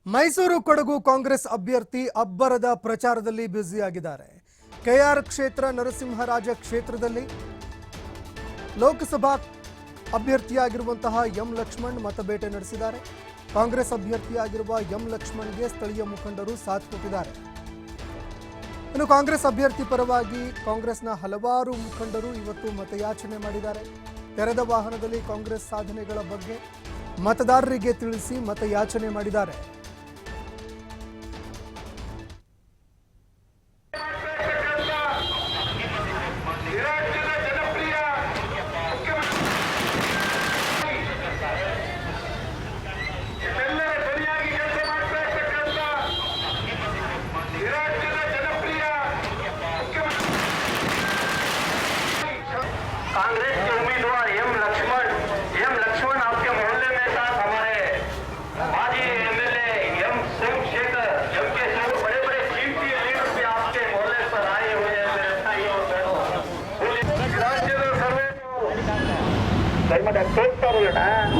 ಮೈಸೂರು ಕೊಡಗು ಕಾಂಗ್ರೆಸ್ ಅಭ್ಯರ್ಥಿ ಅಬ್ಬರದ ಪ್ರಚಾರದಲ್ಲಿ ಬ್ಯುಸಿಯಾಗಿದ್ದಾರೆ. ಕೆಆರ್ ಕ್ಷೇತ್ರ ನರಸಿಂಹರಾಜ ಕ್ಷೇತ್ರದಲ್ಲಿ ಲೋಕಸಭಾ ಅಭ್ಯರ್ಥಿಯಾಗಿರುವಂತಹ ಎಂ ಲಕ್ಷ್ಮಣ್ ಮತಬೇಟೆ ನಡೆಸಿದ್ದಾರೆ. ಕಾಂಗ್ರೆಸ್ ಅಭ್ಯರ್ಥಿಯಾಗಿರುವ ಎಂ ಲಕ್ಷ್ಮಣ್ಗೆ ಸ್ಥಳೀಯ ಮುಖಂಡರು ಸಾಥ್ ಕೊಟ್ಟಿದ್ದಾರೆ. ಇನ್ನು ಕಾಂಗ್ರೆಸ್ ಅಭ್ಯರ್ಥಿ ಪರವಾಗಿ ಕಾಂಗ್ರೆಸ್ನ ಹಲವಾರು ಮುಖಂಡರು ಇವತ್ತು ಮತಯಾಚನೆ ಮಾಡಿದ್ದಾರೆ. ತೆರೆದ ವಾಹನದಲ್ಲಿ ಕಾಂಗ್ರೆಸ್ ಸಾಧನೆಗಳ ಬಗ್ಗೆ ಮತದಾರರಿಗೆ ತಿಳಿಸಿ ಮತಯಾಚನೆ ಮಾಡಿದ್ದಾರೆ. कांग्रेस के उम्मीदवार एम लक्ष्मण आपके मोहल्ले में साथ हमारे माजी एमएलए एम सोमशेखर एम के सब बड़े बड़े कीमती लीडर भी आपके मोहल्ले पर आए हुए हैं. मेरे भाई और बहनों, राज्यದ ಸರ್ವೆ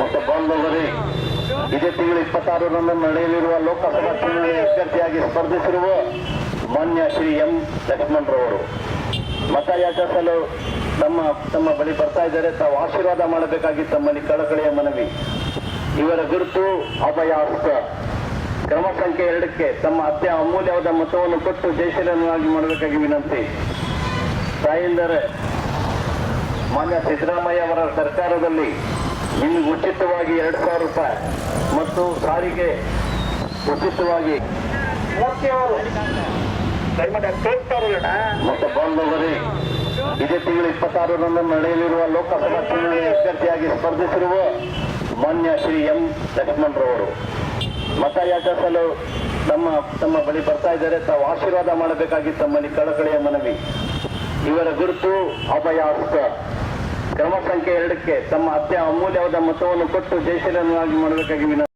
ಮತ್ತು ಬಾಂಧವರೇ, ಇದೇ ತಿಂಗಳು 26ರಂದು ನಡೆಯಲಿರುವ ಲೋಕಸಭಾ ಚುನಾವಣೆಯ ಅಭ್ಯರ್ಥಿಯಾಗಿ ಸ್ಪರ್ಧಿಸಿರುವ ಮಾನ್ಯ ಶ್ರೀ ಎಂ ಲಕ್ಷ್ಮಣರವರು ಮತಯಾಚಿಸಲು ತಮ್ಮ ಬಳಿ ಬರ್ತಾ ಇದ್ದಾರೆ. ತಾವು ಆಶೀರ್ವಾದ ಮಾಡಬೇಕಾಗಿ ತಮ್ಮಲ್ಲಿ ಕಳಕಳಿಯ ಮನವಿ. ಇವರ ಗುರುತು ಅಭಯಾಸ್ತ. ಕ್ರಮ ಸಂಖ್ಯೆ 2ಕ್ಕೆ ತಮ್ಮ ಅಮೂಲ್ಯವಾದ ಮತವನ್ನು ಕೊಟ್ಟು ಜಯಶೀಲನಾಗಿ ಮಾಡಬೇಕಾಗಿ ವಿನಂತಿ. ತಾಯಂದರೆ, ಮಾನ್ಯ ಸಿದ್ದರಾಮಯ್ಯ ಅವರ ಸರ್ಕಾರದಲ್ಲಿ ನಿಮಗೆ ಉಚಿತವಾಗಿ 2,000 ರೂಪಾಯಿ ಮತ್ತು ಸಾರಿಗೆ ಉಚಿತವಾಗಿ ಮತ್ತು ಬಾಂಧವರೇ, ಇದೇ ತಿಂಗಳು 26ರಂದು ನಡೆಯಲಿರುವ ಲೋಕಸಭಾ ಚುನಾವಣೆಯ ಅಭ್ಯರ್ಥಿಯಾಗಿ ಸ್ಪರ್ಧಿಸಿರುವ ಮಾನ್ಯ ಶ್ರೀ ಎಂ ಲಕ್ಷ್ಮಣರವರು ಮತಯಾಚಿಸಲು ತಮ್ಮ ಬಳಿ ಬರ್ತಾ ಇದ್ದಾರೆ. ತಾವು ಆಶೀರ್ವಾದ ಮಾಡಬೇಕಾಗಿ ತಮ್ಮಲ್ಲಿ ಕಳಕಳಿಯ ಮನವಿ. ಇವರ ಗುರುತು ಅಭಯಾಸ್ತ. ಕ್ರಮ ಸಂಖ್ಯೆ 2ಕ್ಕೆ ತಮ್ಮ ಅಮೂಲ್ಯವಾದ ಮತವನ್ನು ಕೊಟ್ಟು ಜಯಶೀಲನಾಗಿ ಮಾಡಬೇಕಾಗಿ ವಿನಂತಿ.